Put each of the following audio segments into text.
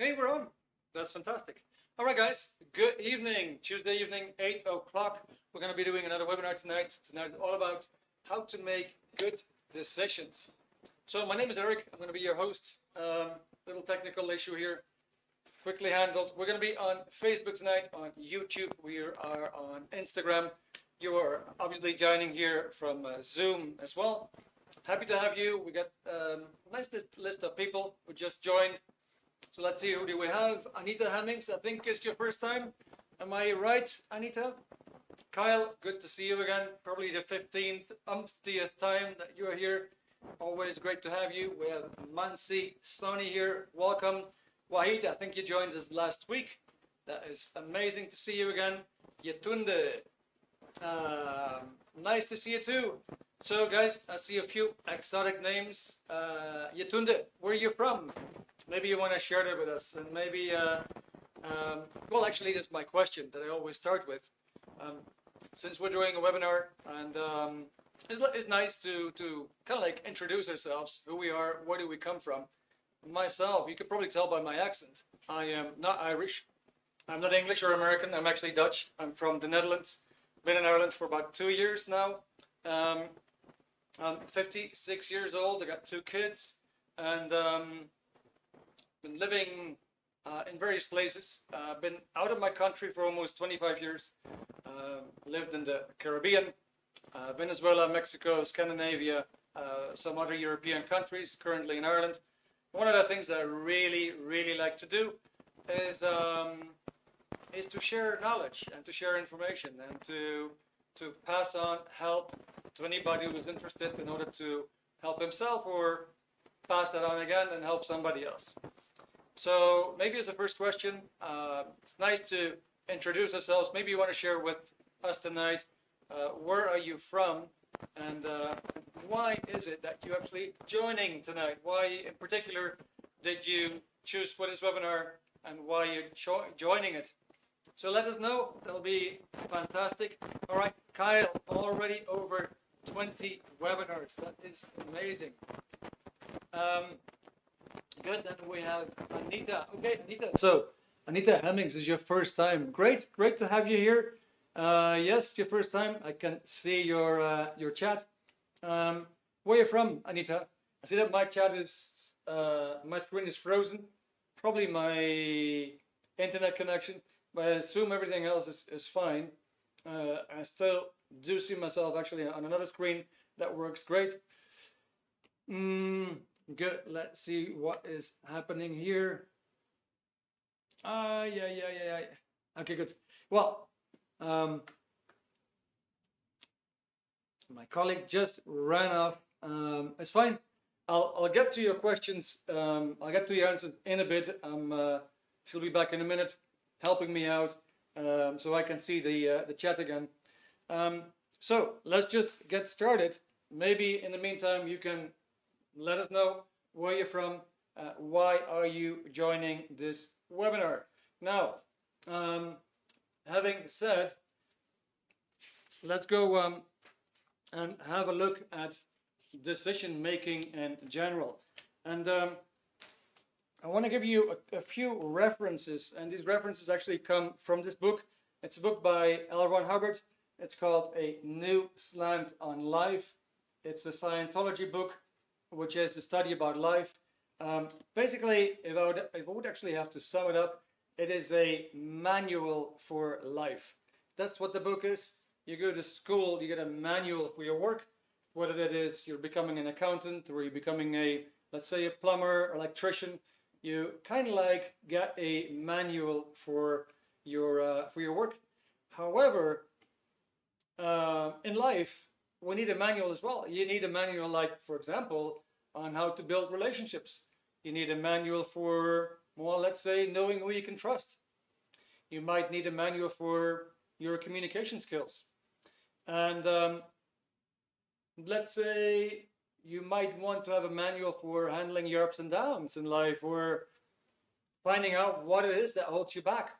Hey, we're on. That's fantastic. All right, guys. Good evening. Tuesday evening, 8 o'clock. We're going to be doing another webinar tonight. Tonight is all about how to make good decisions. So my name is Erik. I'm going to be your host. Little technical issue here. Quickly handled. We're going to be on Facebook tonight, on YouTube. We are on Instagram. You are obviously joining here from Zoom as well. Happy to have you. We got a nice list of people who just joined. So let's see, who do we have? Anita Hemmings, I think it's your first time. Am I right, Anita? Kyle, good to see you again. Probably the 15th, umptieth time that you are here. Always great to have you. We have Mansi Sony here. Welcome. Wahid, I think you joined us last week. That is amazing to see you again. Yetunde, nice to see you too. So guys, I see a few exotic names. Yetunde, where are you from? Maybe you want to share that with us, and maybe, well, actually, that's my question that I always start with. Since we're doing a webinar, and it's nice to kind of like introduce ourselves, who we are, where do we come from. Myself, you could probably tell by my accent, I am not Irish. I'm not English or American. I'm actually Dutch. I'm from the Netherlands. Been in Ireland for about 2 years now. I'm 56 years old. I got 2 kids, and been living in various places. Been out of my country for almost 25 years. Lived in the Caribbean, Venezuela, Mexico, Scandinavia, some other European countries, currently in Ireland. One of the things that I really like to do is to share knowledge and to share information and to pass on help to anybody who is interested in order to help himself or pass that on again and help somebody else. So maybe as a first question, it's nice to introduce ourselves. Maybe you want to share with us tonight, where are you from, and why is it that you're actually joining tonight? Why in particular did you choose for this webinar, and why you're joining it? So let us know. That'll be fantastic. All right, Kyle, already over 20 webinars. That is amazing. Good, then we have Anita. Okay, Anita. So, Anita Hemmings is your first time. Great to have you here. Yes, your first time. I can see your chat. Where are you from, Anita? I see that my chat is, my screen is frozen. Probably my internet connection, but I assume everything else is fine. I still do see myself actually on another screen that works great. Good. Let's see what is happening here. Yeah. Okay, good. Well, my colleague just ran off. It's fine. I'll get to your questions. I'll get to your answers in a bit. She'll be back in a minute, helping me out, so I can see the chat again. So let's just get started. Maybe in the meantime you can let us know where you're from, why are you joining this webinar. Now, having said, let's go and have a look at decision making in general. And I want to give you a few references, and these references actually come from this book. It's a book by L. Ron Hubbard. It's called A New Slant on Life. It's a Scientology book, which is a study about life. Basically, if I would actually have to sum it up, it is a manual for life. That's what the book is. You go to school, you get a manual for your work, whether that is you're becoming an accountant or you're becoming a, let's say, a plumber, electrician. You kind of like get a manual for your work. However, in life, we need a manual as well. You need a manual, like, for example, on how to build relationships. You need a manual for, well, let's say, knowing who you can trust. You might need a manual for your communication skills. And let's say you might want to have a manual for handling your ups and downs in life, or finding out what it is that holds you back,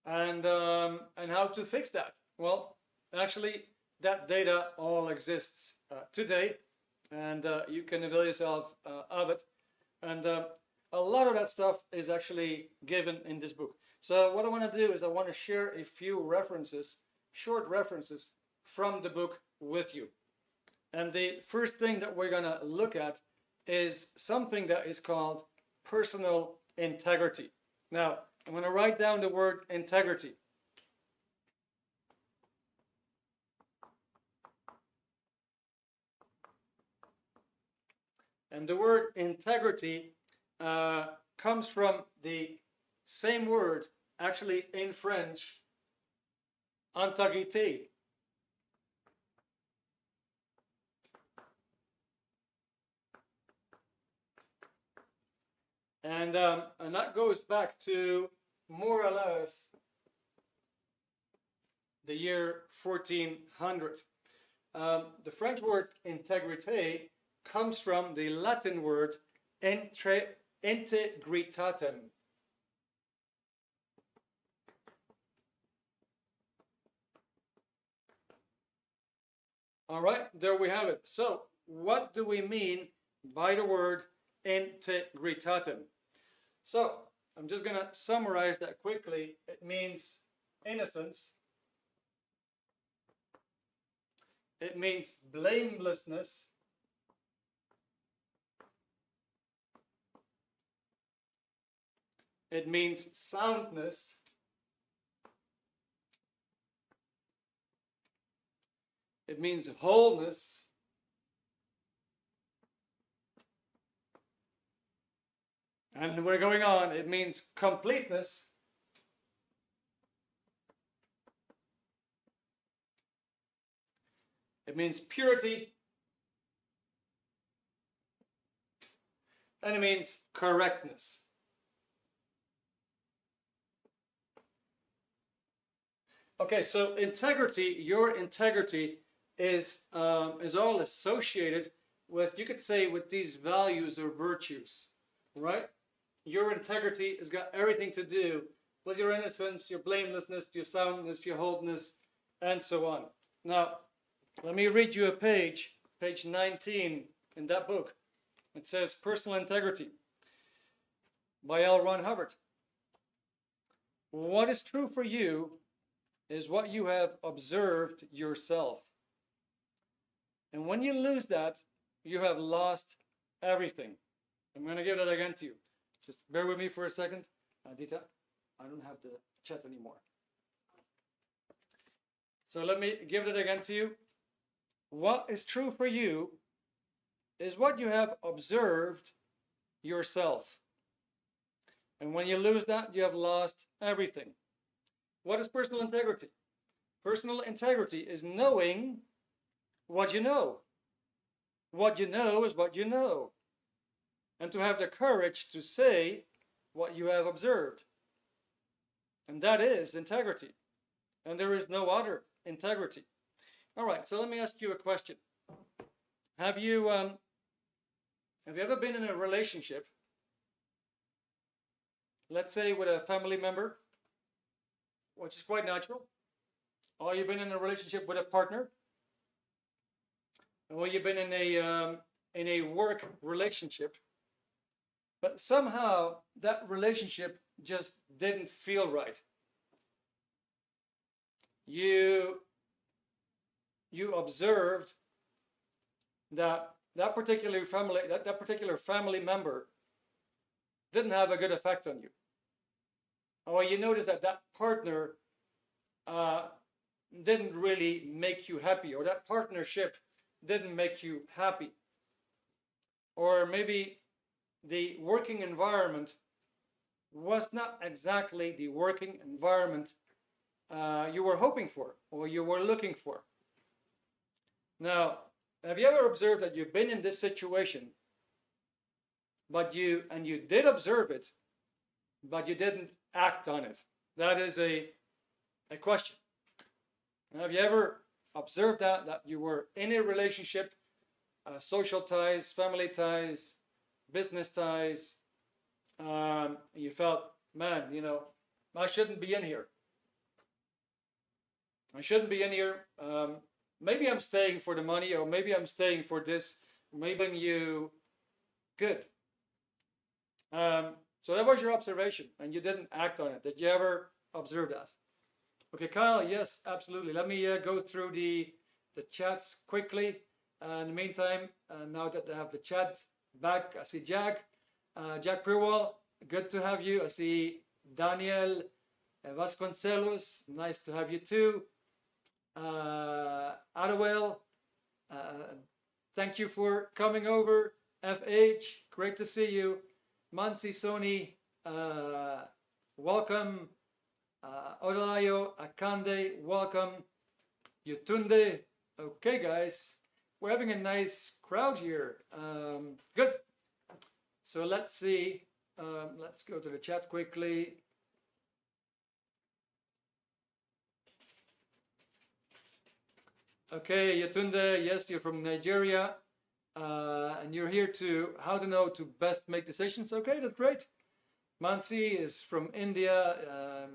and how to fix that. Well, actually, that data all exists today, and you can avail yourself of it. And a lot of that stuff is actually given in this book. So what I want to do is I want to share a few references, short references from the book with you. And the first thing that we're going to look at is something that is called personal integrity. Now, I'm going to write down the word integrity. And the word integrity comes from the same word, actually in French, intégrité. And that goes back to more or less the year 1400. The French word intégrité comes from the Latin word integritatem. All right, there we have it. So, what do we mean by the word integritatem? So, I'm just going to summarize that quickly. It means innocence. It means blamelessness. It means soundness. It means wholeness. And we're going on. It means completeness. It means purity. And it means correctness. Okay, so integrity, your integrity is all associated with, you could say, with these values or virtues, right? Your integrity has got everything to do with your innocence, your blamelessness, your soundness, your wholeness, and so on. Now, let me read you a page 19 in that book. It says Personal Integrity by L. Ron Hubbard. What is true for you is what you have observed yourself. And when you lose that, you have lost everything. I'm going to give that again to you. Just bear with me for a second. Adita, I don't have to chat anymore. So let me give it again to you. What is true for you is what you have observed yourself. And when you lose that, you have lost everything. What is personal integrity? Personal integrity is knowing what you know. What you know is what you know. And to have the courage to say what you have observed. And that is integrity. And there is no other integrity. All right, so let me ask you a question. Have you ever been in a relationship, let's say with a family member, which is quite natural, or you've been in a relationship with a partner, or you've been in a work relationship, but somehow that relationship just didn't feel right. You observed that particular family member didn't have a good effect on you. Or you noticed that partner didn't really make you happy, or that partnership didn't make you happy. Or maybe the working environment was not exactly the working environment you were hoping for or you were looking for. Now, have you ever observed that you've been in this situation, but you did observe it, but you didn't act on it? That is a question. Have you ever observed that you were in a relationship, social ties, family ties, business ties, you felt, man, I shouldn't be in here. I shouldn't be in here. Maybe I'm staying for the money, or maybe I'm staying for this. Maybe you good. So that was your observation, and you didn't act on it. Did you ever observe that? Okay, Kyle, yes, absolutely. Let me go through the chats quickly. In the meantime, now that I have the chat back, I see Jack. Jack Purwall, good to have you. I see Daniel Vasconcelos, nice to have you too. Adewell, thank you for coming over. FH, great to see you. Mansi Sony, welcome. Olayo Akande, welcome. Yutunde, okay guys, we're having a nice crowd here. Good. So let's see. Let's go to the chat quickly. Okay, Yatunde, yes, you're from Nigeria, and you're here to how to know to best make decisions. Okay, that's great. Mansi is from India.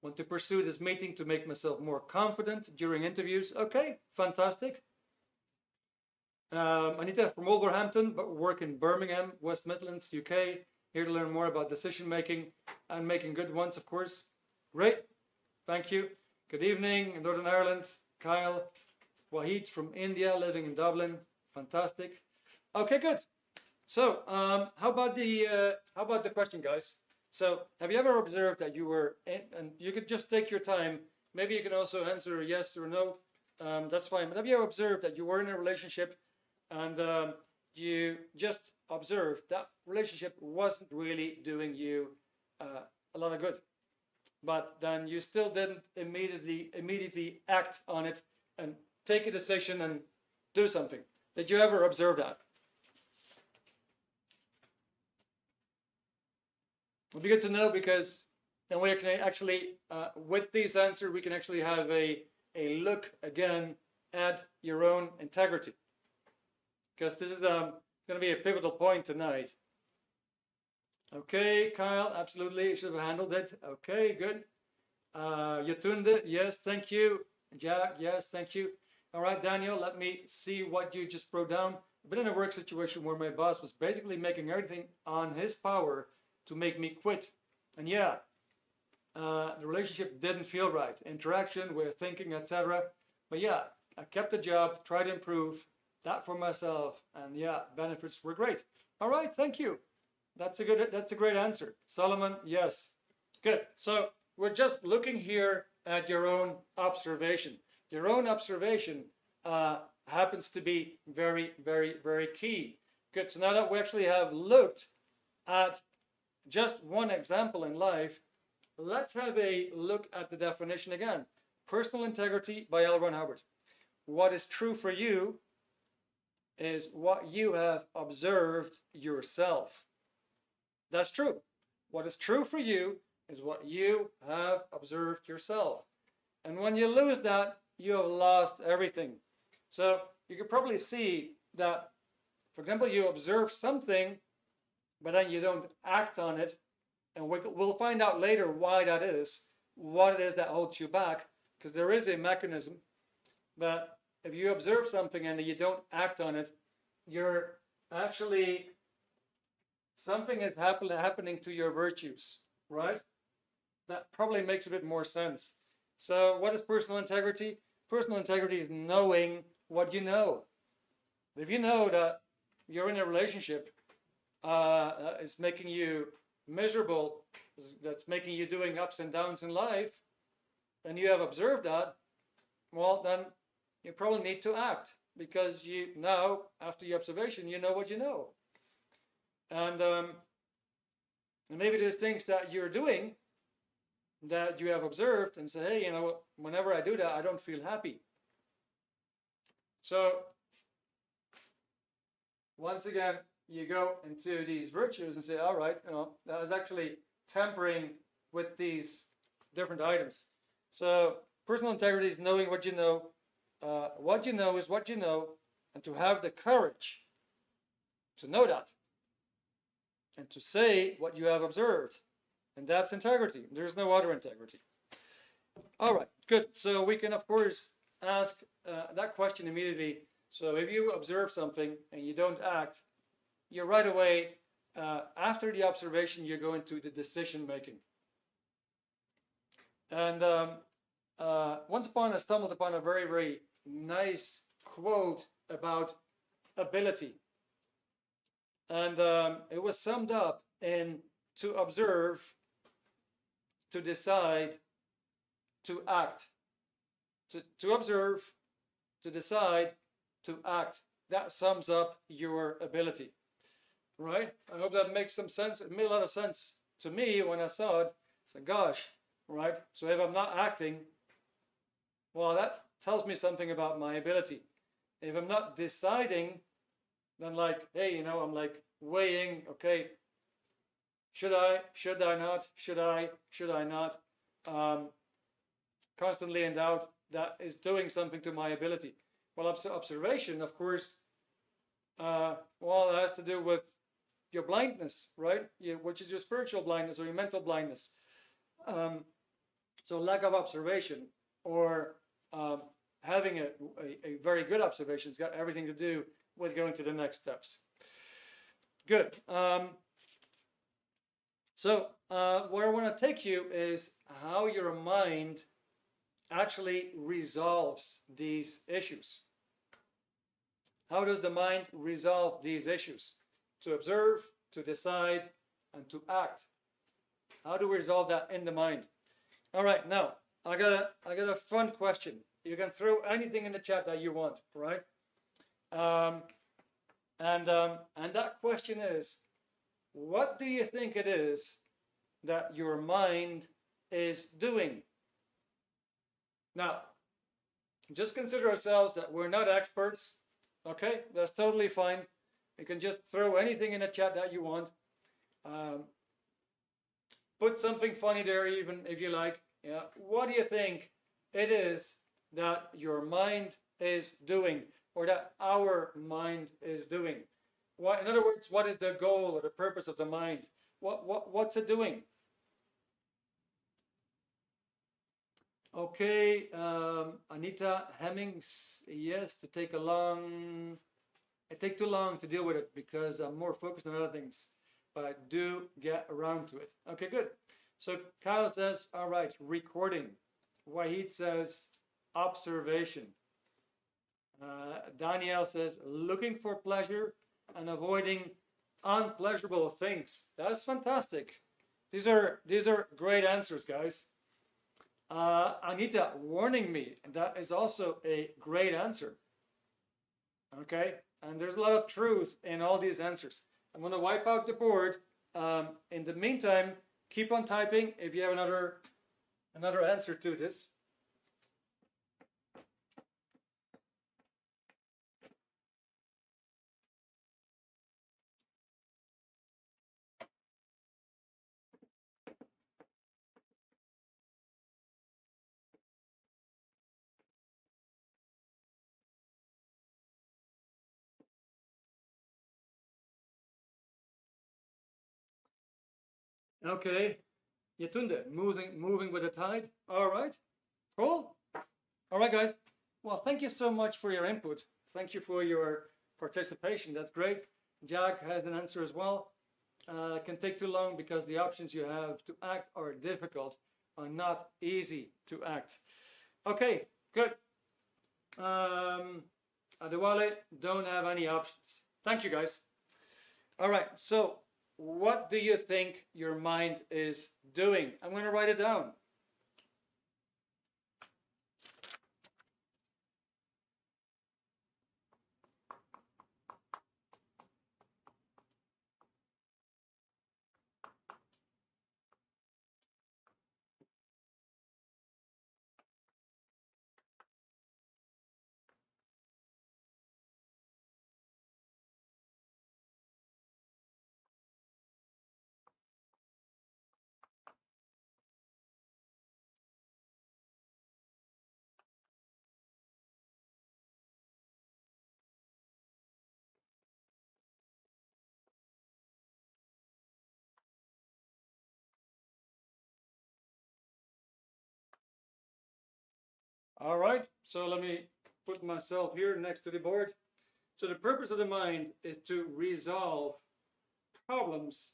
Want to pursue this meeting to make myself more confident during interviews. Okay, fantastic. Anita from Wolverhampton, but work in Birmingham, West Midlands, UK. Here to learn more about decision making and making good ones, of course. Great, thank you. Good evening in Northern Ireland. Kyle, Wahid from India, living in Dublin. Fantastic. Okay, good. So, how about the question, guys? So, have you ever observed that you were in, and you could just take your time. Maybe you can also answer yes or no. That's fine. But have you ever observed that you were in a relationship and you just observed that relationship wasn't really doing you a lot of good? But then you still didn't immediately act on it and take a decision and do something. Did you ever observe that? It'll be good to know, because then we actually with these answers, we can actually have a look again at your own integrity. Because this is going to be a pivotal point tonight. Okay, Kyle, absolutely, you should have handled it. Okay, good. Yatunde, yes, thank you. Jack, yes, thank you. All right, Daniel, let me see what you just wrote down. I've been in a work situation where my boss was basically making everything on his power to make me quit. And yeah, the relationship didn't feel right. Interaction, way of thinking, etc. But yeah, I kept the job, tried to improve that for myself, and yeah, benefits were great. All right, thank you. That's a great answer. Solomon, yes. Good. So we're just looking here at your own observation. Your own observation happens to be very, very, very key. Good. So now that we actually have looked at just one example in life, let's have a look at the definition again. Personal integrity by L. Ron Hubbard. What is true for you is what you have observed yourself. That's true. What is true for you is what you have observed yourself. And when you lose that, you have lost everything. So you can probably see that, for example, you observe something, but then you don't act on it. And we'll find out later why that is, what it is that holds you back, because there is a mechanism. But if you observe something and you don't act on it, you're actually, something is happening to your virtues, right? That probably makes a bit more sense. So what is personal integrity? Personal integrity is knowing what you know. If you know that you're in a relationship is making you miserable, that's making you doing ups and downs in life, and you have observed that, well, then you probably need to act, because you now, after your observation, you know what you know. And maybe there's things that you're doing that you have observed and say, hey, you know, whenever I do that, I don't feel happy. So once again, you go into these virtues and say, all right, you know, that is actually tampering with these different items. So personal integrity is knowing what you know. What you know is what you know, and to have the courage to know that and to say what you have observed. And that's integrity. There's no other integrity. All right, good. So we can, of course, ask that question immediately. So if you observe something and you don't act, you right away after the observation, you go into the decision making. And once upon I stumbled upon a very, very nice quote about ability. And it was summed up in to observe, to decide, to act. To observe, to decide, to act. That sums up your ability. Right? I hope that makes some sense. It made a lot of sense to me when I saw it. I said, gosh, right? So if I'm not acting, well, that tells me something about my ability. If I'm not deciding, then like, hey, I'm like weighing, okay, should I not, should I not, constantly in doubt, that is doing something to my ability. Well, observation, of course, well, it has to do with your blindness, right? Which is your spiritual blindness or your mental blindness. So lack of observation or having a very good observation has got everything to do with going to the next steps. Good. So where I want to take you is how your mind actually resolves these issues. How does the mind resolve these issues? To observe, to decide, and to act. How do we resolve that in the mind? All right, now I got a fun question. You can throw anything in the chat that you want, right? And that question is, what do you think it is that your mind is doing? Now, just consider ourselves that we're not experts. Okay, that's totally fine. You can just throw anything in the chat that you want. Put something funny there even if you like. Yeah. What do you think it is that your mind is doing, or that our mind is doing? What, in other words, what is the goal or the purpose of the mind? What's it doing? Okay, Anita Hemmings, yes, it take too long to deal with it because I'm more focused on other things, but I do get around to it. Okay, good. So Kyle says, all right, recording. Wahid says, observation. Danielle says, looking for pleasure and avoiding unpleasurable things. That's fantastic. These are great answers, guys. Anita warning me. That is also a great answer. Okay, and there's a lot of truth in all these answers. I'm going to wipe out the board. In the meantime, keep on typing if you have another answer to this. Okay, Yetunde, moving with the tide. All right, cool. All right, guys. Well, thank you so much for your input. Thank you for your participation. That's great. Jack has an answer as well. Can take too long because the options you have to act are difficult, are not easy to act. Okay, good. Adewale, don't have any options. Thank you, guys. All right, so what do you think your mind is doing? I'm going to write it down. All right, so let me put myself here next to the board. So the purpose of the mind is to resolve problems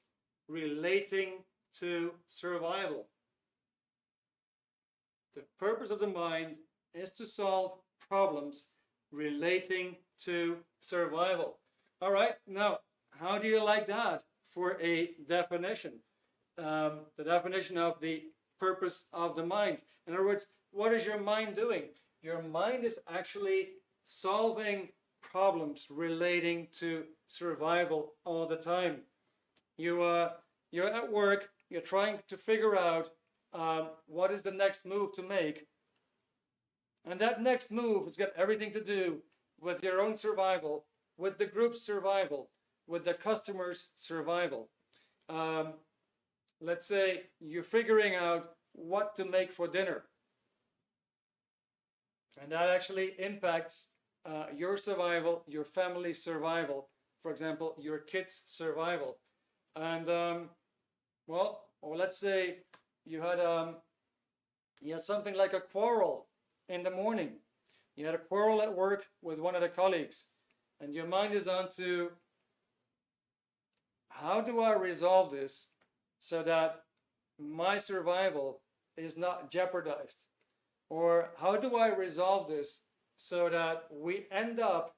relating to survival. The purpose of the mind is to solve problems relating to survival. All right, now, how do you like that for a definition? The definition of the purpose of the mind. In other words, what is your mind doing? Your mind is actually solving problems relating to survival all the time. You're at work, you're trying to figure out what is the next move to make. And that next move has got everything to do with your own survival, with the group's survival, with the customer's survival. Let's say you're figuring out what to make for dinner. And that actually impacts your survival, your family's survival, for example, your kids' survival. And well, or let's say you had something like a quarrel in the morning. You had a quarrel at work with one of the colleagues, and your mind is on to, how do I resolve this so that my survival is not jeopardized? Or how do I resolve this so that we end up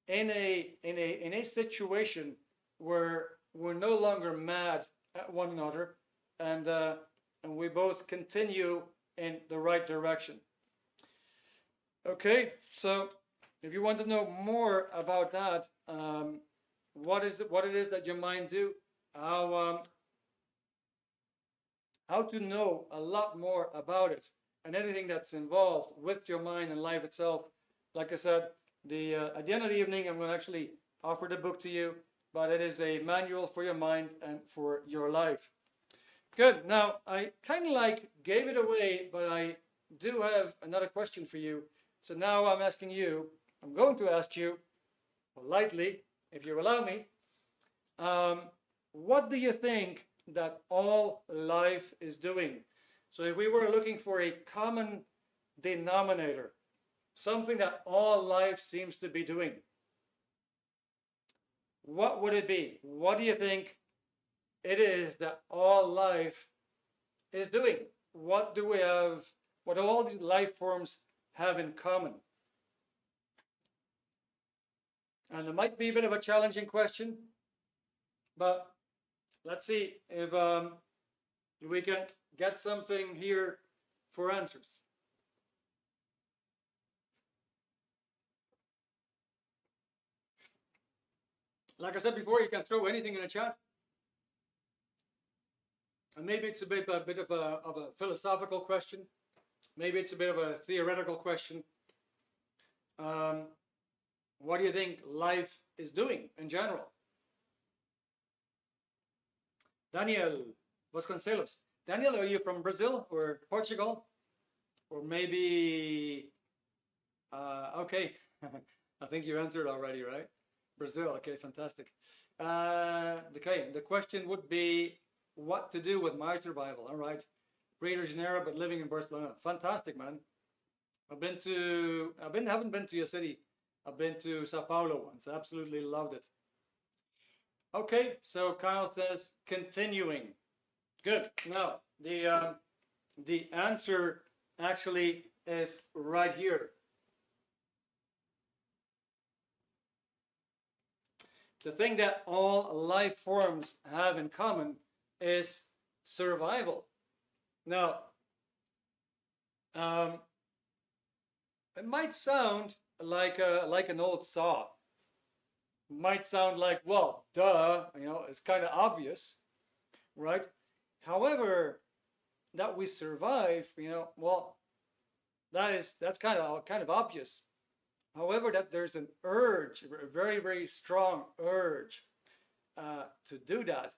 in a situation where we're no longer mad at one another, and we both continue in the right direction. Okay, so if you want to know more about that, what it is that your mind do, how to know a lot more about it, and anything that's involved with your mind and life itself. Like I said, at the end of the evening, I'm going to actually offer the book to you, but it is a manual for your mind and for your life. Good. Now, I kind of like gave it away, but I do have another question for you. So now I'm going to ask you, politely, if you allow me, what do you think that all life is doing? So if we were looking for a common denominator, something that all life seems to be doing, what would it be? What do you think it is that all life is doing? What do all these life forms have in common? And it might be a bit of a challenging question, but let's see if we can get something here for answers. Like I said before, you can throw anything in the chat. And maybe it's a bit of a philosophical question. Maybe it's a bit of a theoretical question. What do you think life is doing in general? Daniel Vasconcelos. Daniel, are you from Brazil or Portugal? Or maybe, okay, I think you answered already, right? Brazil, okay, fantastic. Okay, the question would be, what to do with my survival? All right, Rio de Janeiro, but living in Barcelona. Fantastic, man. Haven't been to your city. I've been to Sao Paulo once. I absolutely loved it. Okay, so Kyle says continuing. Good. Now the answer actually is right here. The thing that all life forms have in common is survival. Now, it might sound like an old saw. It might sound like, well, duh, it's kind of obvious, right? However, that we survive, well, that's kind of obvious. However, that there's an urge, a very, very strong urge to do that.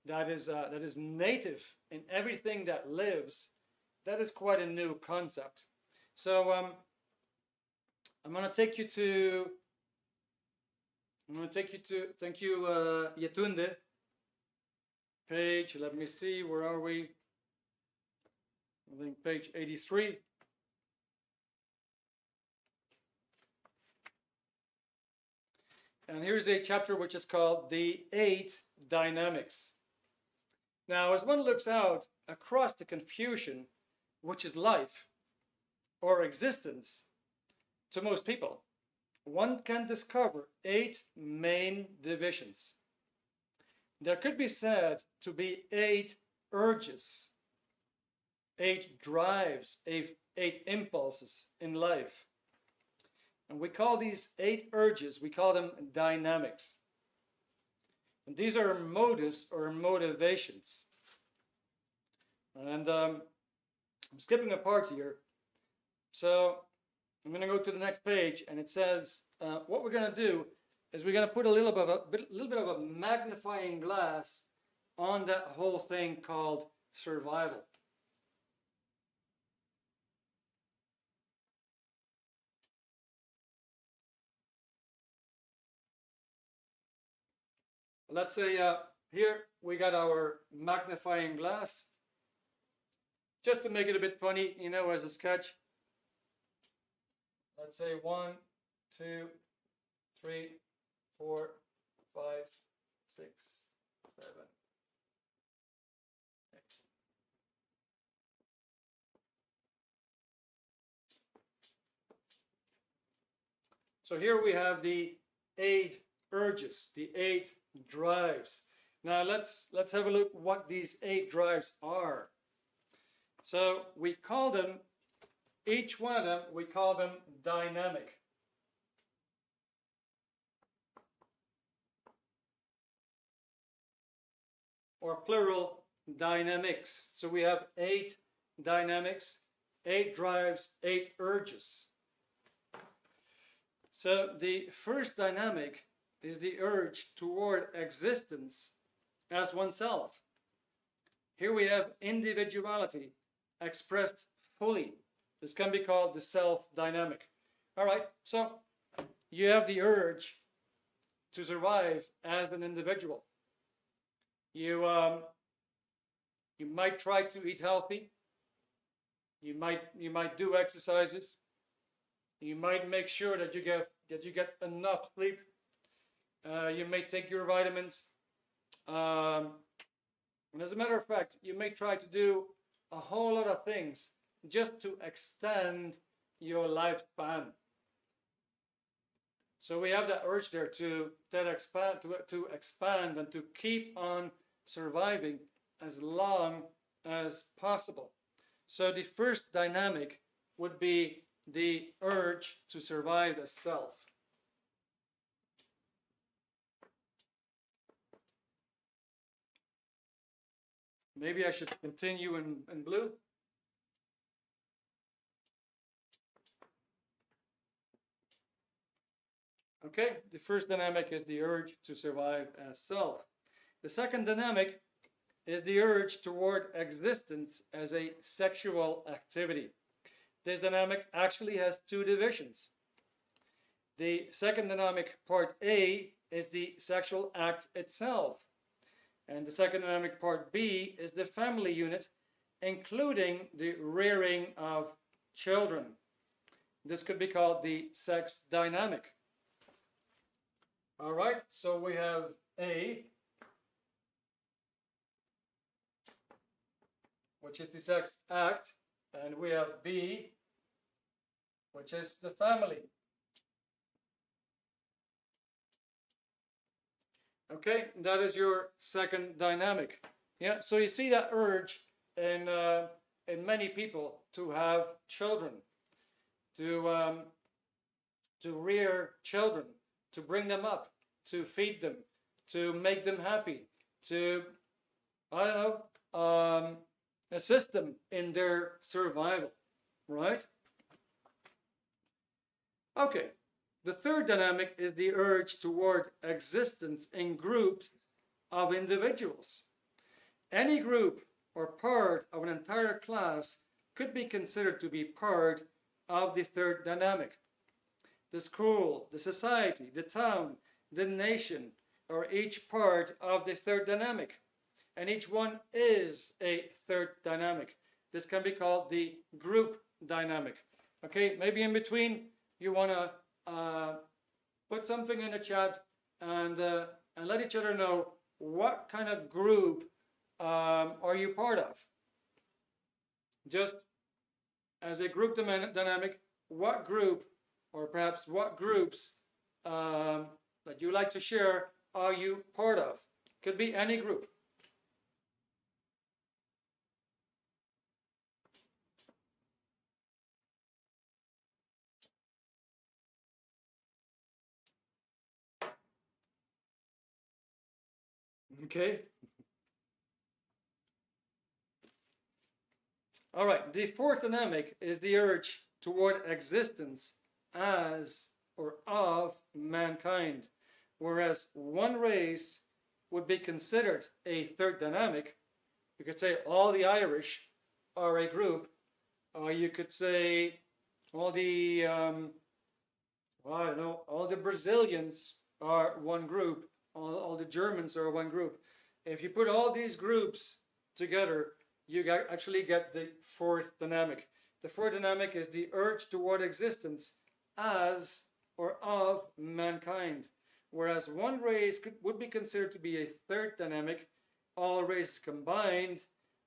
That is native in everything that lives. That is quite a new concept. So I'm going to take you to. Thank you, Yetunde. Page. Let me see. Where are we? I think page 83. And here's a chapter which is called The 8 Dynamics. Now, as one looks out across the confusion, which is life or existence to most people, one can discover 8 main divisions. There could be said to be 8 urges, 8 drives, 8 impulses in life. And we call these 8 urges, we call them dynamics. And these are motives or motivations. And I'm skipping a part here. So I'm going to go to the next page, and it says what we're going to do is we're going to put a little bit of a magnifying glass on that whole thing called survival. Let's say here we got our magnifying glass. Just to make it a bit funny, you know, as a sketch. Let's say 1, 2, 3, 4, 5, 6, 7, 8. So here we have the 8 urges, the 8 drives. Now let's have a look what these 8 drives are. So we call them, each one of them, we call them dynamic. Or plural, dynamics. So we have 8 dynamics, 8 drives, 8 urges. So the first dynamic is the urge toward existence as oneself. Here we have individuality expressed fully. This can be called the self dynamic. All right, so you have the urge to survive as an individual. You might try to eat healthy. You might do exercises. You might make sure that you get enough sleep. You may take your vitamins. And as a matter of fact, you may try to do a whole lot of things just to extend your lifespan. So we have that urge there to expand and to keep on surviving as long as possible. So the first dynamic would be the urge to survive as self. Maybe I should continue in blue. Okay, the first dynamic is the urge to survive as self. The second dynamic is the urge toward existence as a sexual activity. This dynamic actually has 2 divisions. The second dynamic, part A, is the sexual act itself. And the second dynamic, part B, is the family unit, including the rearing of children. This could be called the sex dynamic. All right, so we have A, which is the sex act, and we have B, which is the family. Okay, that is your second dynamic. Yeah, so you see that urge in many people to have children, to rear children, to bring them up, to feed them, to make them happy, to, I don't know, assist them in their survival, right? Okay, the third dynamic is the urge toward existence in groups of individuals. Any group or part of an entire class could be considered to be part of the third dynamic. The school, the society, the town, the nation are each part of the third dynamic. And each one is a third dynamic. This can be called the group dynamic. Okay, maybe in between you want to put something in the chat and let each other know what kind of group are you part of. Just as a group dynamic, what group, or perhaps what groups that you like to share are you part of? Could be any group. Okay. All right. The fourth dynamic is the urge toward existence as or of mankind, whereas one race would be considered a third dynamic. You could say all the Irish are a group, or you could say all the well, I don't know, all the Brazilians are one group, all the Germans are one group. If you put all these groups together, you actually get the fourth dynamic. The fourth dynamic is the urge toward existence as or of mankind, whereas one race would be considered to be a third dynamic. All races combined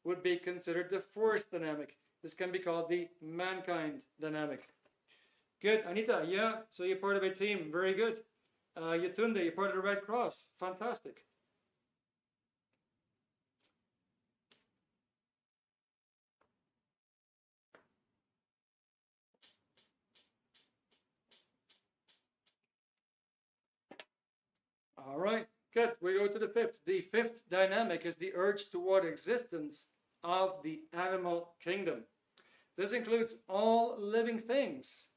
would be considered the fourth dynamic. This can be called the mankind dynamic. Good, Anita, yeah, so you're part of a team, very good. Yetunde, you're part of the Red Cross, fantastic. All right, good, we go to the fifth. The fifth dynamic is the urge toward existence of the animal kingdom. This includes all living things,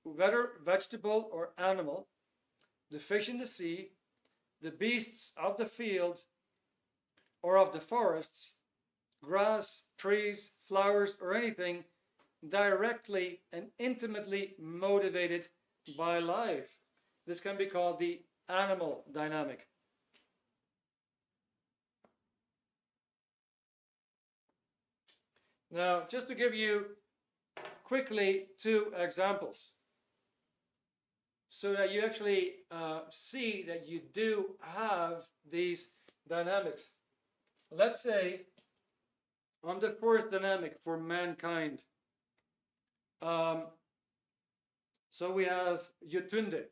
whether vegetable or animal, the fish in the sea, the beasts of the field or of the forests, grass, trees, flowers, or anything directly and intimately motivated by life. This can be called the animal dynamic. Now, just to give you quickly two examples, so that you actually see that you do have these dynamics. Let's say on the fourth dynamic for mankind, so we have Yetunde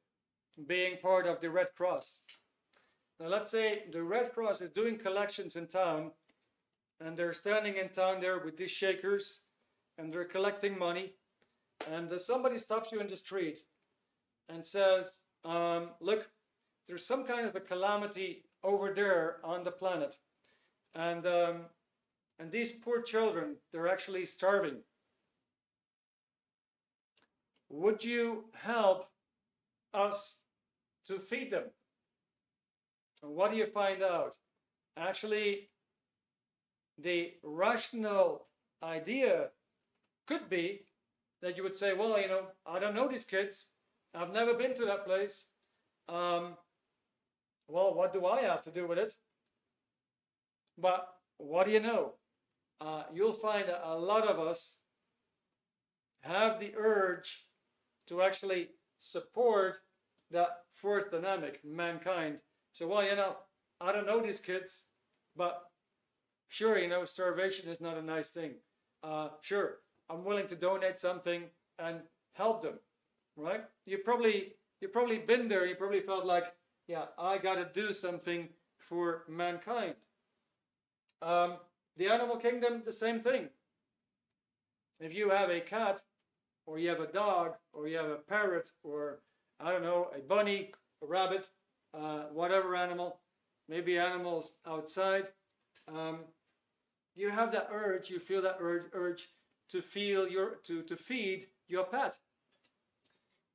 being part of the Red Cross. Now let's say the Red Cross is doing collections in town, and they're standing in town there with these shakers, and they're collecting money, and somebody stops you in the street and says, look, there's some kind of a calamity over there on the planet, and these poor children, they're actually starving. Would you help us to feed them? And what do you find out? Actually, the rational idea could be that you would say, well, you know, I don't know these kids. I've never been to that place. Well, what do I have to do with it? But what do you know? You'll find a lot of us have the urge to actually support that fourth dynamic, mankind. So, well, you know, I don't know these kids, but sure, you know, starvation is not a nice thing. Sure, I'm willing to donate something and help them, right? You've probably been there. You probably felt like, yeah, I got to do something for mankind. The animal kingdom, the same thing. If you have a cat, or you have a dog, or you have a parrot, or I don't know, a bunny, a rabbit, whatever animal, maybe animals outside, you have that urge, you feel that urge to to feed your pet.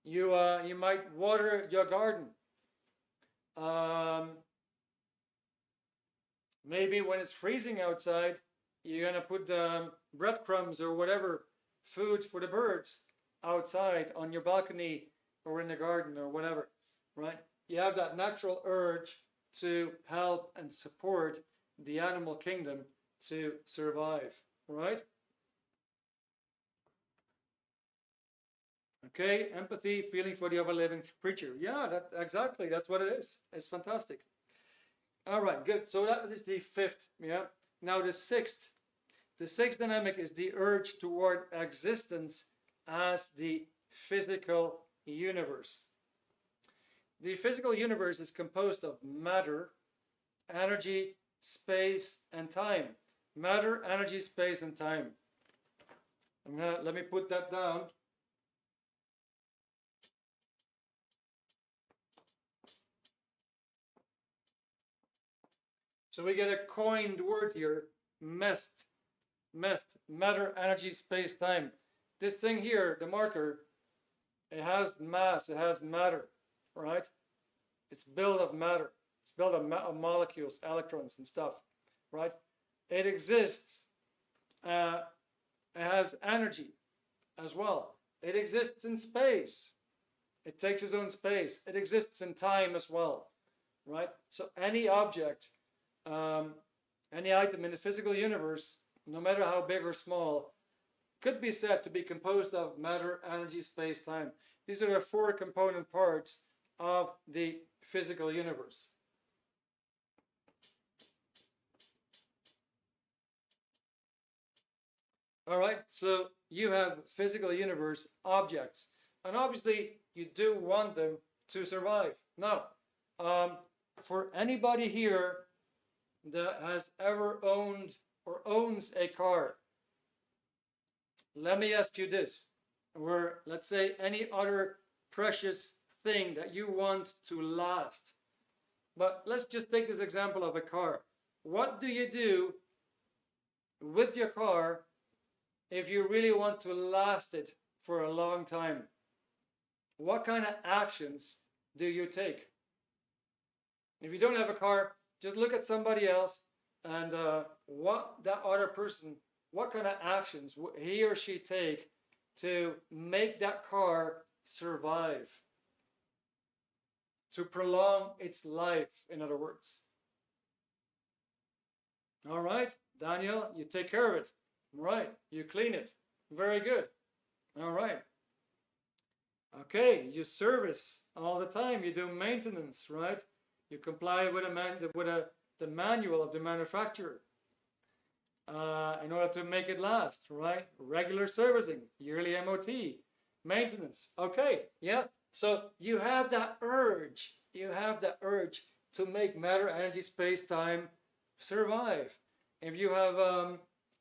You might water your garden. Maybe when it's freezing outside, you're gonna put breadcrumbs or whatever food for the birds outside on your balcony or in the garden or whatever, right? You have that natural urge to help and support the animal kingdom to survive, right? Okay, empathy, feeling for the other living creature. Yeah, exactly. That's what it is. It's fantastic. All right, good. So that is the fifth. Yeah. Now the sixth. The sixth dynamic is the urge toward existence as the physical universe. The physical universe is composed of matter, energy, space, and time. Matter, energy, space, and time. Let me put that down. So we get a coined word here, MEST. MEST, matter, energy, space, time. This thing here, the marker, it has mass, it has matter, right? It's built of matter. It's built of molecules, electrons and stuff, right? It exists. It has energy as well. It exists in space. It takes its own space. It exists in time as well, right? So any object, any item in the physical universe, no matter how big or small, could be said to be composed of matter, energy, space, time. These are the four component parts of the physical universe. All right, so you have physical universe objects, and obviously you do want them to survive. Now, for anybody here that has ever owned or owns a car, let me ask you this, or let's say any other precious thing that you want to last. But let's just take this example of a car. What do you do with your car if you really want to last it for a long time? What kind of actions do you take? If you don't have a car, just look at somebody else and what that other person, what kind of actions he or she take to make that car survive, to prolong its life, in other words. All right, Daniel, you take care of it. Right, you clean it. Very good. All right. Okay, you service all the time. You do maintenance, right? You comply with the manual of the manufacturer in order to make it last, right? Regular servicing, yearly MOT, maintenance. Okay, yeah. So you have that urge. You have that urge to make matter, energy, space, time survive. If you have, I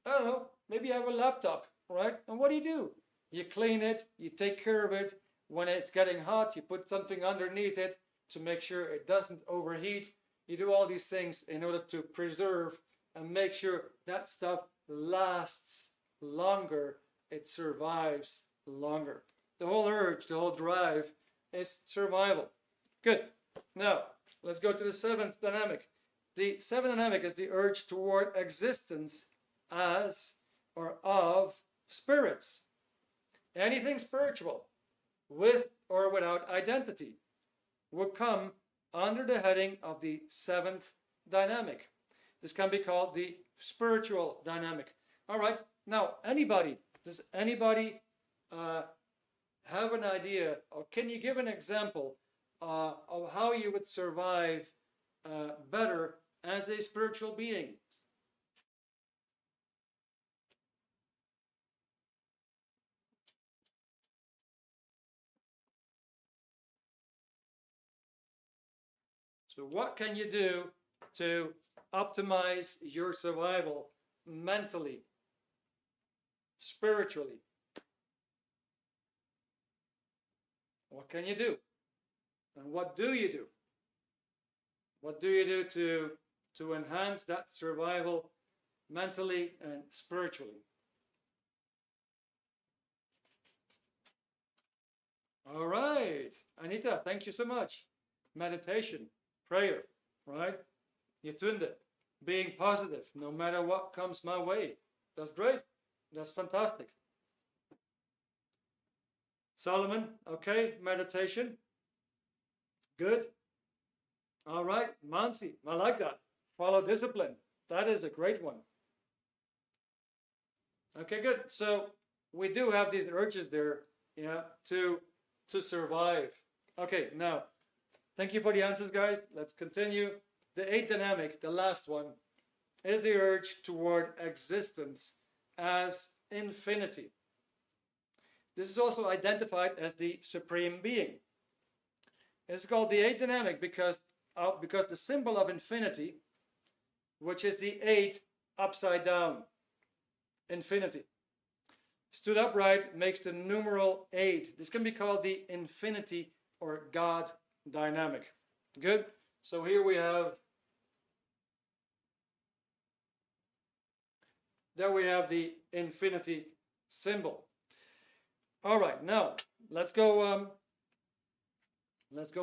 don't know, maybe you have a laptop, right? And what do? You clean it, you take care of it. When it's getting hot, you put something underneath it to make sure it doesn't overheat. You do all these things in order to preserve and make sure that stuff lasts longer, it survives longer. The whole urge, the whole drive is survival. Good. Now, let's go to the seventh dynamic. The seventh dynamic is the urge toward existence as or of spirits. Anything spiritual, with or without identity, would come under the heading of the seventh dynamic. This can be called the spiritual dynamic. All right, now does anybody have an idea, or can you give an example of how you would survive better as a spiritual being? So what can you do to optimize your survival mentally, spiritually? What can you do? And what do you do? What do you do to enhance that survival mentally and spiritually? All right, Anita, thank you so much. Meditation, prayer, right? You tuned it. Being positive, no matter what comes my way. That's great. That's fantastic. Solomon, okay, meditation. Good. All right, Mansi, I like that. Follow discipline. That is a great one. Okay, good. So we do have these urges there yeah, to survive. Okay, now, thank you for the answers, guys. Let's continue. The eighth dynamic, the last one, is the urge toward existence as infinity. This is also identified as the supreme being. It's called the eighth dynamic because the symbol of infinity, which is the 8 upside down, infinity, stood upright makes the numeral 8. This can be called the infinity or God dynamic. Good. So here we have, there we have the infinity symbol. All right, now let's go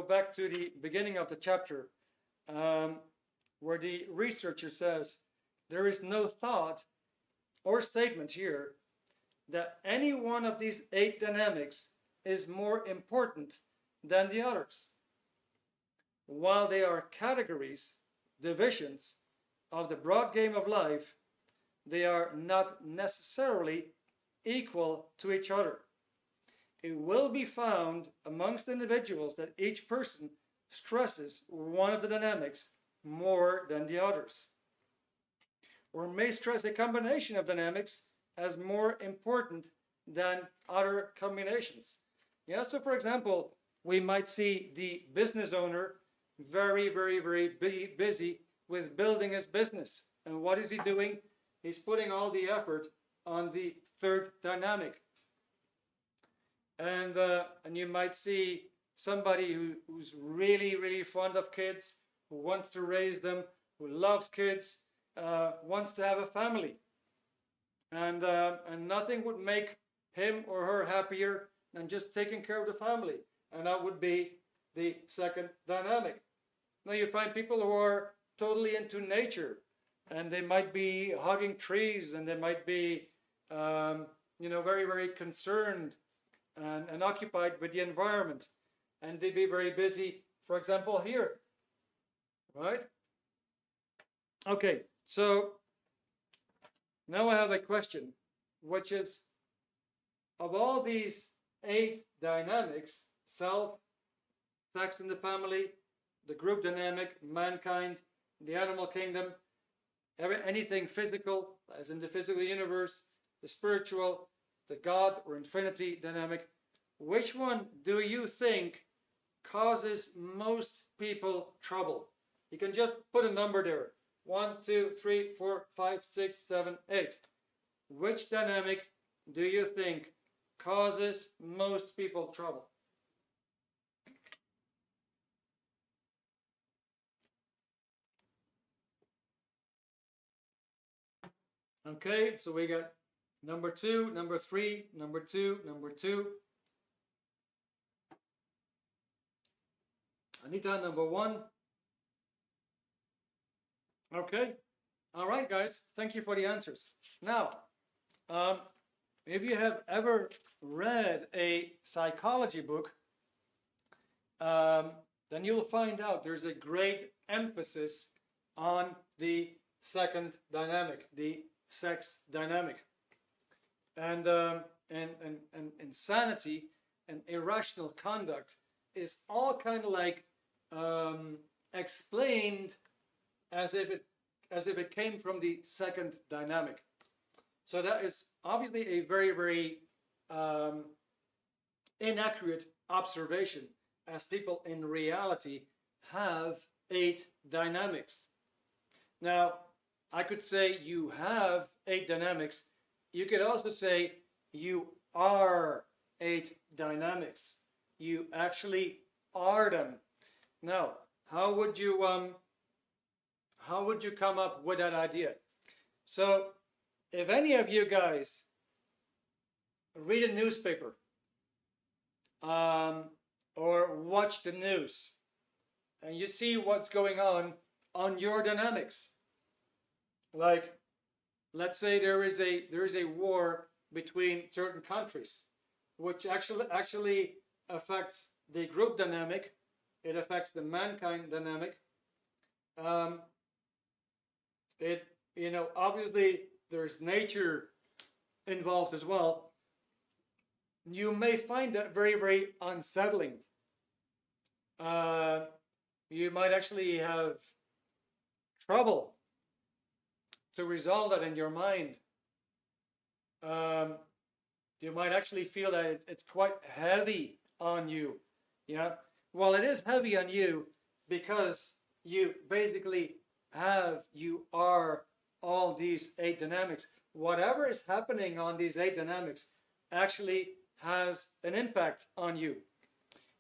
back to the beginning of the chapter, where the researcher says there is no thought or statement here that any one of these 8 dynamics is more important than the others. While they are categories, divisions of the broad game of life, they are not necessarily equal to each other. It will be found amongst individuals that each person stresses one of the dynamics more than the others, or may stress a combination of dynamics as more important than other combinations. Yeah, so for example, we might see the business owner very, very, very busy with building his business. And what is he doing? He's putting all the effort on the third dynamic. And you might see somebody who's really, really fond of kids, who wants to raise them, who loves kids, wants to have a family. And nothing would make him or her happier than just taking care of the family. And that would be the second dynamic. Now you find people who are totally into nature, and they might be hugging trees, and they might be, very, very concerned and occupied with the environment. And they'd be very busy, for example, here. Right? Okay, so now I have a question, which is, of all these 8 dynamics, self, sex in the family, the group dynamic, mankind, the animal kingdom, anything physical, as in the physical universe, the spiritual, the God or infinity dynamic, which one do you think causes most people trouble? You can just put a number there. 1, 2, 3, 4, 5, 6, 7, 8. Which dynamic do you think causes most people trouble? Okay, so we got number 2, number 3, number 2, number 2. Anita, number 1. Okay. All right, guys. Thank you for the answers. Now, if you have ever read a psychology book, then you'll find out there's a great emphasis on the second dynamic, the sex dynamic. And insanity and irrational conduct is all kind of like explained as if it came from the second dynamic. So that is obviously a very, very inaccurate observation, as people in reality have 8 dynamics. Now, I could say you have 8 dynamics. You could also say you are 8 dynamics. You actually are them. Now, how would you come up with that idea? So, if any of you guys read a newspaper or watch the news, and you see what's going on your dynamics, like, let's say there is a war between certain countries, which actually affects the group dynamic. It affects the mankind dynamic. Obviously there's nature involved as well. you may find that very, very unsettling. You might actually have trouble to resolve that in your mind. You might actually feel that it's quite heavy on you. Yeah. Well, it is heavy on you because you basically you are all these 8 dynamics. Whatever is happening on these 8 dynamics actually has an impact on you.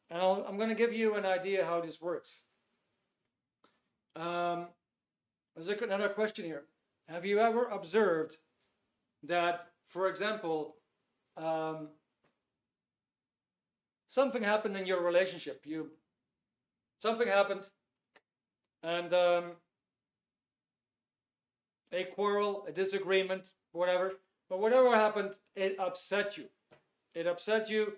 And I'm going to give you an idea how this works. There's another question here. Have you ever observed that, for example, something happened in your relationship? Something happened, and a quarrel, a disagreement, whatever. But whatever happened, it upset you. It upset you,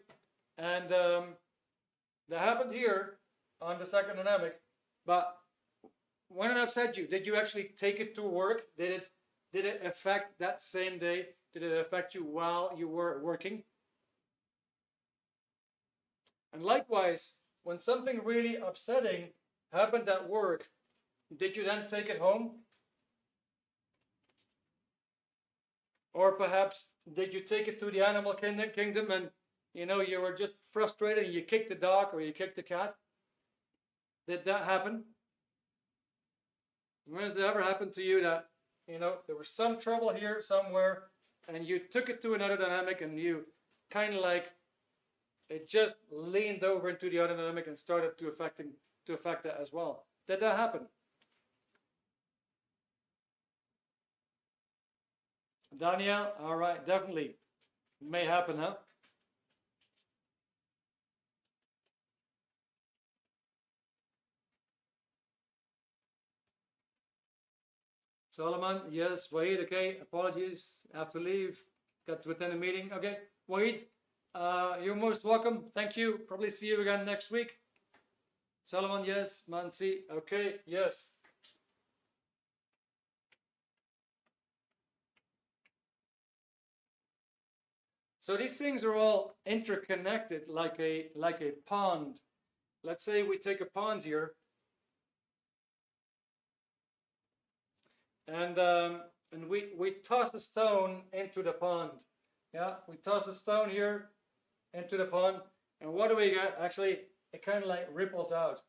and that happened here on the second dynamic. But when it upset you, did you actually take it to work? Did it affect that same day? Did it affect you while you were working? And likewise, when something really upsetting happened at work, did you then take it home? Or perhaps did you take it to the animal kingdom and you were just frustrated and you kicked the dog or you kicked the cat? Did that happen? When has it ever happened to you that there was some trouble here somewhere and you took it to another dynamic and you kind of like it just leaned over into the other dynamic and started to affect that as well? Did that happen? Daniel, all right, definitely may happen, huh? Solomon, yes. Wade, okay. Apologies, I have to leave. Got to attend a meeting. Okay, Wade, you're most welcome. Thank you. Probably see you again next week. Solomon, yes. Mansi, okay, yes. So these things are all interconnected like a pond. Let's say we take a pond here, and we toss a stone into the pond. Yeah, we toss a stone here into the pond, and what do we get? Actually, it kind of like ripples out.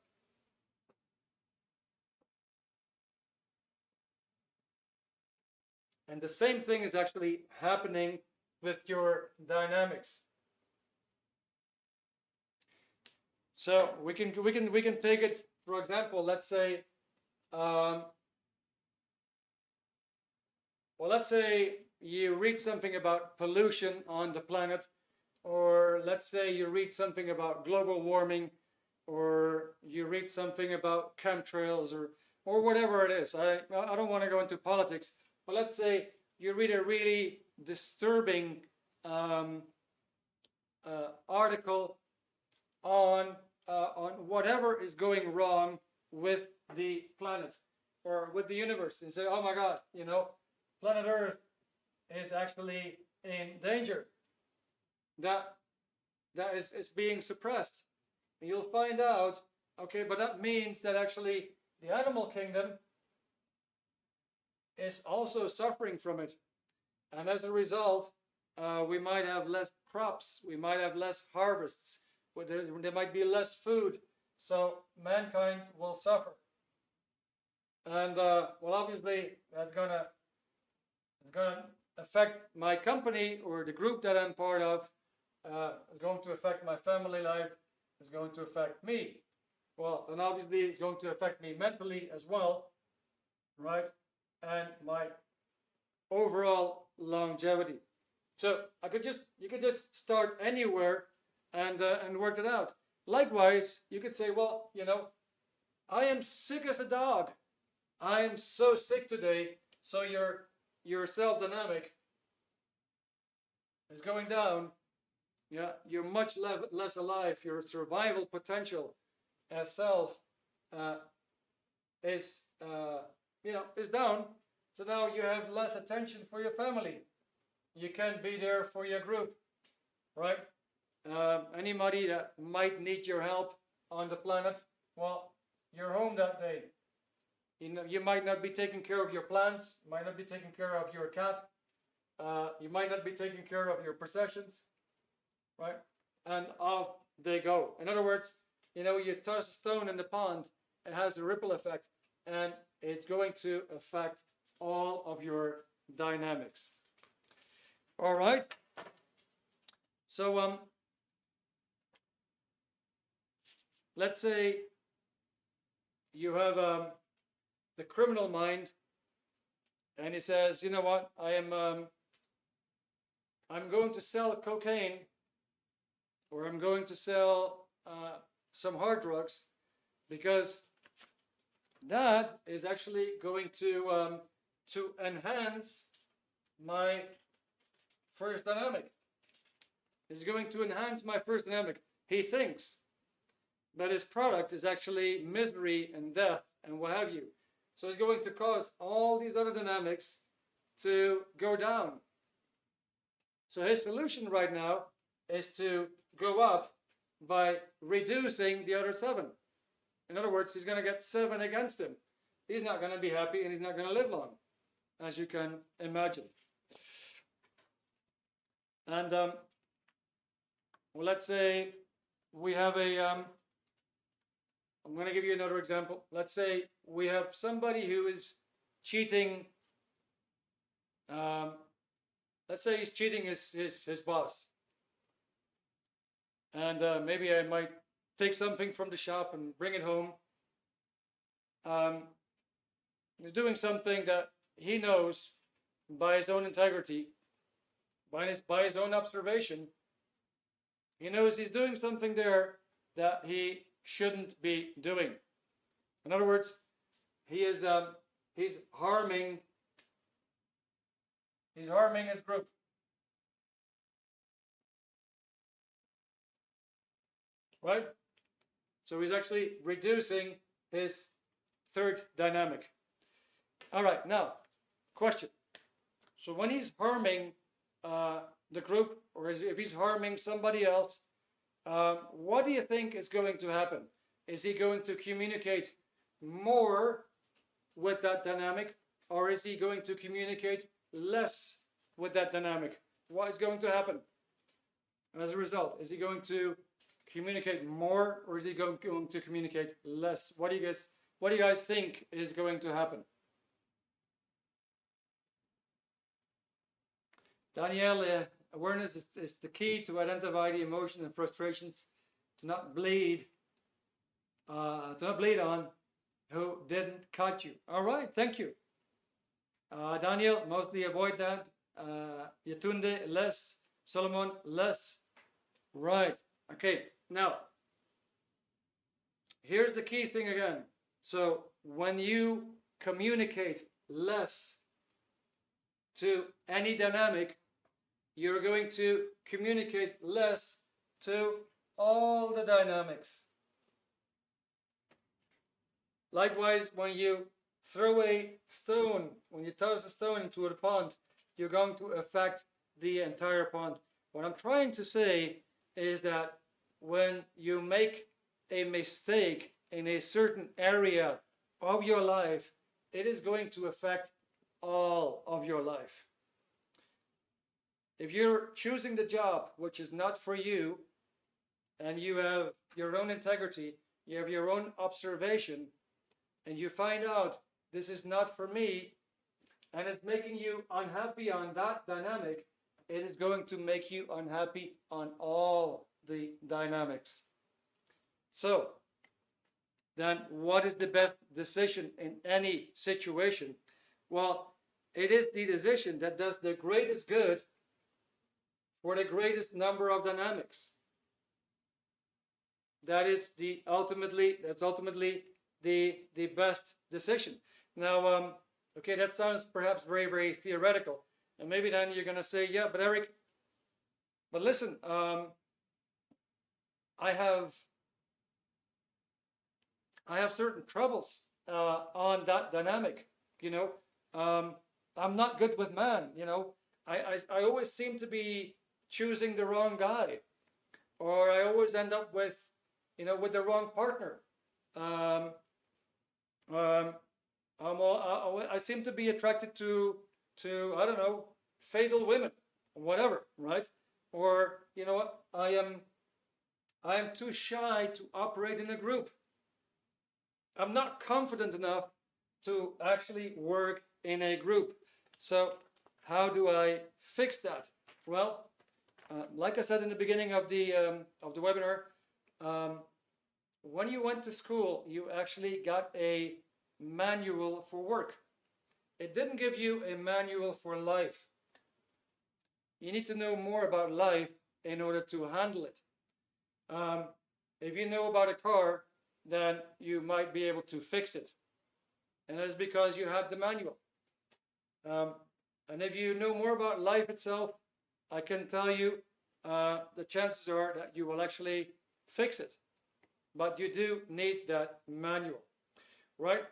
And the same thing is actually happening with your dynamics. So we can take it, for example, let's say, let's say you read something about pollution on the planet, or let's say you read something about global warming, or you read something about chemtrails, or whatever it is. I don't want to go into politics, but let's say you read a really disturbing article on whatever is going wrong with the planet or with the universe, and say, oh my God, planet Earth is actually in danger. That is being suppressed. And you'll find out, okay, but that means that actually the animal kingdom is also suffering from it. And as a result, we might have less crops, we might have less harvests, there might be less food, so mankind will suffer. And well, obviously, that's gonna affect my company or the group that I'm part of. It's going to affect my family life. It's going to affect me. Well, then obviously it's going to affect me mentally as well, right? And my overall longevity. So you could just start anywhere and work it out. Likewise, you could say, well, I am sick as a dog. I am so sick today. So your self-dynamic is going down. Yeah, you're much less alive. Your survival potential as self is down. So now you have less attention for your family. You can't be there for your group, right? Anybody that might need your help on the planet, well, you're home that day. You might not be taking care of your plants, might not be taking care of your cat, you might not be taking care of your possessions, right? And off they go. In other words, you toss a stone in the pond, it has a ripple effect, and it's going to affect all of your dynamics. All right. So let's say you have the criminal mind, and he says, you know what, I'm going to sell cocaine, or I'm going to sell some hard drugs, because that is actually going to enhance my first dynamic. It's going to enhance my first dynamic. He thinks, but his product is actually misery and death and what have you. So it's going to cause all these other dynamics to go down. So his solution right now is to go up by reducing the other 7. In other words, he's going to get 7 against him. He's not going to be happy, and he's not going to live long, as you can imagine. And well, let's say we have I'm going to give you another example. Let's say we have somebody who is cheating. Let's say he's cheating his boss. And maybe I might take something from the shop and bring it home. He's doing something that he knows by his own integrity, by his own observation. He knows he's doing something there that he shouldn't be doing. In other words, he's harming his group. Right? So he's actually reducing his third dynamic. All right, now, question. So when he's harming the group, or if he's harming somebody else, what do you think is going to happen? Is he going to communicate more with that dynamic, or is he going to communicate less with that dynamic? What is going to happen as a result? Is he going to communicate more, or is he going to communicate less? What do you guys think is going to happen? Danielle, awareness is the key to identify the emotions and frustrations, to not bleed on who didn't cut you. All right, thank you. Daniel, mostly avoid that. Yetunde, less. Solomon, less. Right, okay. Now, here's the key thing again. So when you communicate less to any dynamic, you're going to communicate less to all the dynamics. Likewise, when you throw a stone, when you toss a stone into a pond, you're going to affect the entire pond. What I'm trying to say is that when you make a mistake in a certain area of your life, it is going to affect all of your life. If you're choosing the job which is not for you, and you have your own integrity, you have your own observation, and you find out this is not for me, and it's making you unhappy on that dynamic, it is going to make you unhappy on all the dynamics. So, then what is the best decision in any situation? Well, it is the decision that does the greatest good for the greatest number of dynamics. That's ultimately the best decision. Now, okay, that sounds perhaps very, very theoretical. And maybe then you're going to say, yeah, but Erik, but listen, I have certain troubles on that dynamic. I'm not good with man. I always seem to be choosing the wrong guy, or I always end up with, with the wrong partner. Um, um, I seem to be attracted to I don't know, fatal women, whatever, right? Or you know what? I am too shy to operate in a group. I'm not confident enough to actually work in a group. So how do I fix that? Well, like I said in the beginning of the webinar, um, when you went to school, you actually got a manual for work. It didn't give you a manual for life. You need to know more about life in order to handle it. If you know about a car, then you might be able to fix it. And that is because you had the manual. And if you know more about life itself, I can tell you the chances are that you will actually fix it. But you do need that manual, right?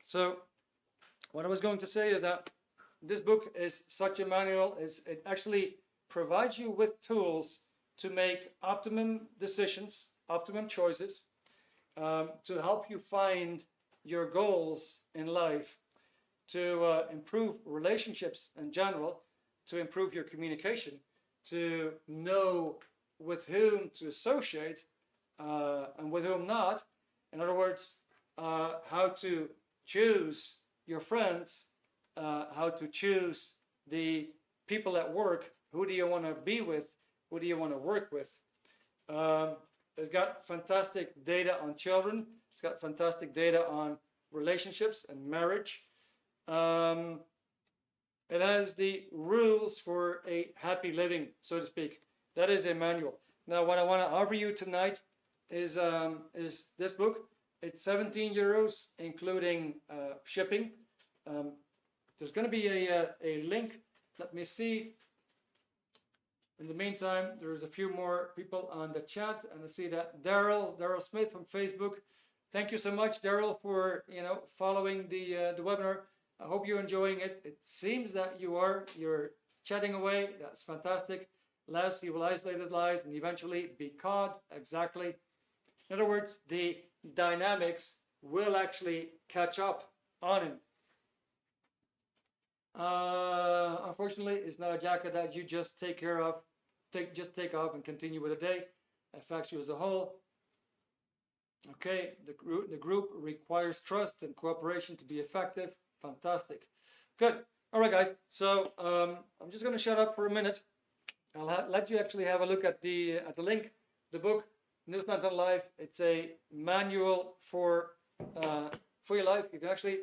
So what I was going to say is that this book is such a manual. It actually provides you with tools to make optimum decisions, optimum choices, to help you find your goals in life, to improve relationships in general, to improve your communication, to know with whom to associate and with whom not. In other words, how to choose your friends, how to choose the people at work. Who do you want to be with? Who do you want to work with? It's got fantastic data on children. It's got fantastic data on relationships and marriage. It has the rules for a happy living, so to speak. That is a manual. Now, what I want to offer you tonight is this book. It's 17 euros, including shipping. There's going to be a link. Let me see. In the meantime, there's a few more people on the chat, and I see that Daryl Smith from Facebook. Thank you so much, Daryl, for following the webinar. I hope you're enjoying it. It seems that you are. You're chatting away. That's fantastic. Lest he will isolate his lives and eventually be caught. Exactly. In other words, the dynamics will actually catch up on him. Unfortunately, it's not a jacket that you just take care of, just take off and continue with the day. It affects you as a whole. Okay, the group requires trust and cooperation to be effective. Fantastic. Good. All right, guys. So I'm just going to shut up for a minute. I'll let you actually have a look at the link, the book, News Not Done Life. It's a manual for your life. You can actually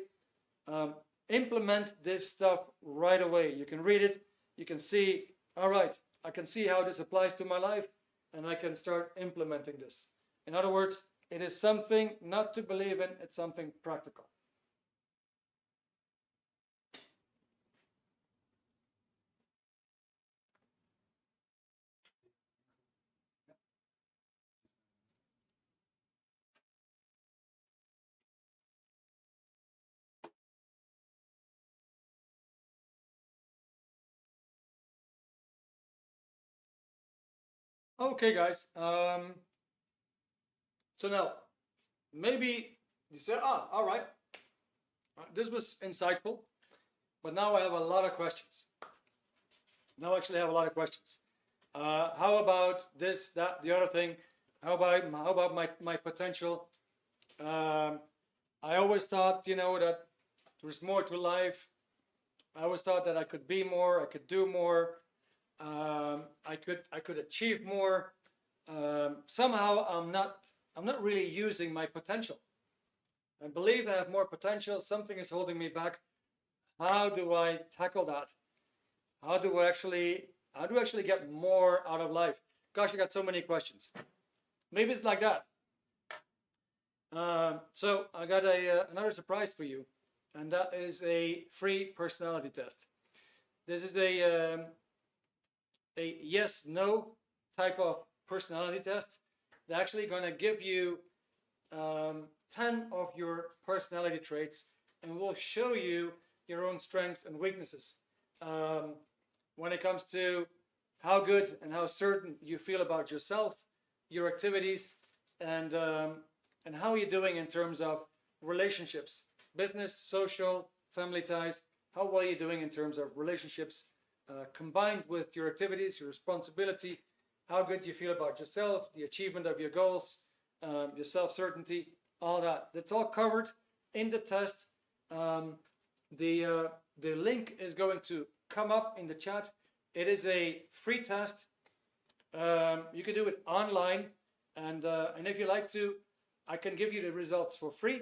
implement this stuff right away. You can read it. You can see, all right, I can see how this applies to my life, and I can start implementing this. In other words, it is something not to believe in. It's something practical. Okay, guys. So now, maybe you say, all right, this was insightful, but now I have a lot of questions. Now I actually have a lot of questions. How about this, that, the other thing? How about my potential? I always thought, that there's more to life. I always thought that I could be more, I could do more, I could achieve more. Somehow I'm not really using my potential. I believe I have more potential. Something is holding me back. How do I tackle that? How do I actually get more out of life? Gosh, I got so many questions. Maybe it's like that. So I got another surprise for you, and that is a free personality test. This is a yes/no type of personality test. They're actually going to give you 10 of your personality traits, and will show you your own strengths and weaknesses when it comes to how good and how certain you feel about yourself, your activities, and how you're doing in terms of relationships, business, social, family ties. How well you're doing in terms of relationships, combined with your activities, your responsibility, how good you feel about yourself, the achievement of your goals, your self-certainty, all that. That's all covered in the test. The link is going to come up in the chat. It is a free test. You can do it online, and if you like to, I can give you the results for free,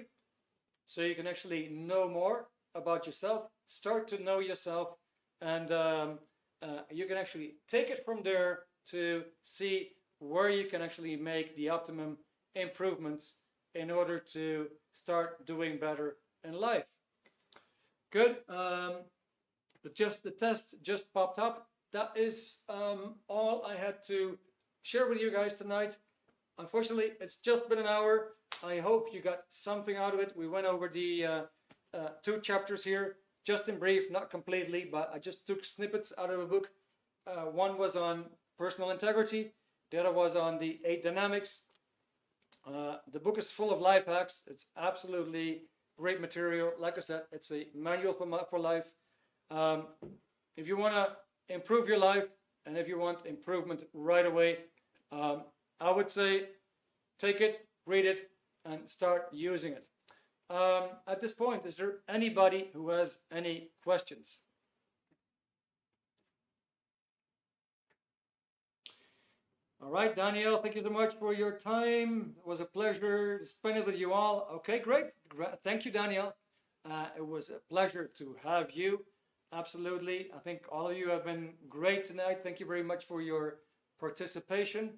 so you can actually know more about yourself, start to know yourself, and you can actually take it from there to see where you can actually make the optimum improvements in order to start doing better in life. Good. The test just popped up. That is all I had to share with you guys tonight. Unfortunately, it's just been an hour. I hope you got something out of it. We went over the 2 chapters here, just in brief, not completely, but I just took snippets out of a book. One was on personal integrity. The other was on the 8 dynamics. The book is full of life hacks. It's absolutely great material. Like I said, it's a manual for life. If you want to improve your life, and if you want improvement right away, I would say take it, read it, and start using it. At this point, is there anybody who has any questions? All right, Danielle, thank you so much for your time. It was a pleasure to spend it with you all. Okay, great. Thank you, Danielle. It was a pleasure to have you. Absolutely. I think all of you have been great tonight. Thank you very much for your participation.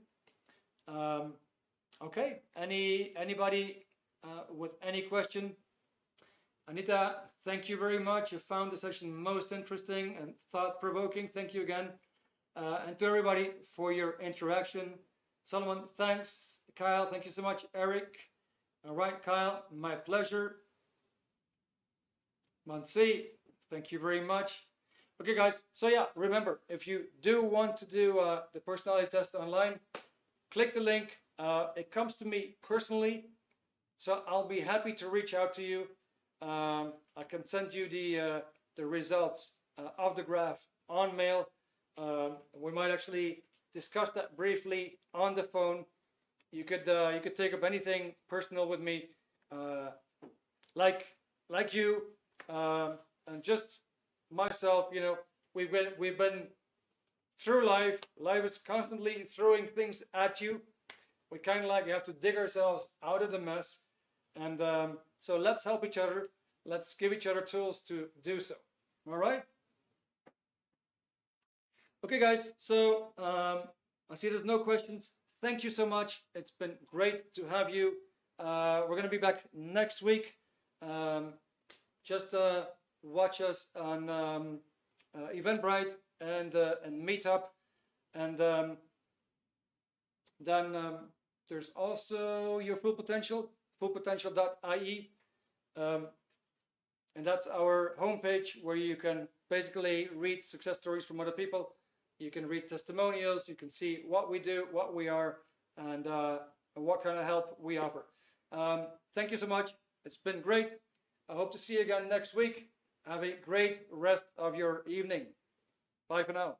Okay, anybody with any question? Anita, thank you very much. You found the session most interesting and thought-provoking. Thank you again. And to everybody for your interaction. Solomon, thanks. Kyle, thank you so much. Erik. All right, Kyle, my pleasure. Mansi, thank you very much. Okay, guys. So yeah, remember, if you do want to do the personality test online, click the link. It comes to me personally, so I'll be happy to reach out to you. I can send you the results of the graph on mail. We might actually discuss that briefly on the phone. You could take up anything personal with me, like you, and just myself. You know, we've been through life. Life is constantly throwing things at you. We kind of like have to dig ourselves out of the mess, and so let's help each other. Let's give each other tools to do so. All right. Okay, guys, so I see there's no questions. Thank you so much. It's been great to have you. We're going to be back next week. Just watch us on Eventbrite and Meetup. And then there's also Your Full Potential, fullpotential.ie. And that's our homepage where you can basically read success stories from other people. You can read testimonials. You can see what we do, what we are, and what kind of help we offer. Thank you so much. It's been great. I hope to see you again next week. Have a great rest of your evening. Bye for now.